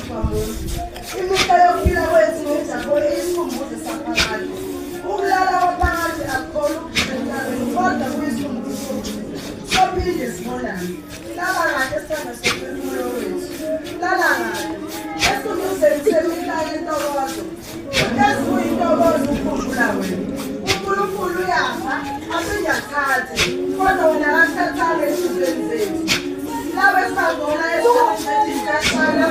Imihla yokuphila kwethu ngejabule isikhumbuzo saphakade. Ukulala kwaphakade akukhona ukudlulelana kodwa kuyisikhumbuzo. Sophinde sibonane. Lala kahle esithanda sophefumulo wethu. Lala kahle. Esumuzeni semihla yentokozo. Esiyintokozo ukukhumbula wena. uNkulunkulu uyafa aphinde athathe. Kodwa wena akathathanga ezinhlizweni zethu. Labe sabona esikhathini kaCala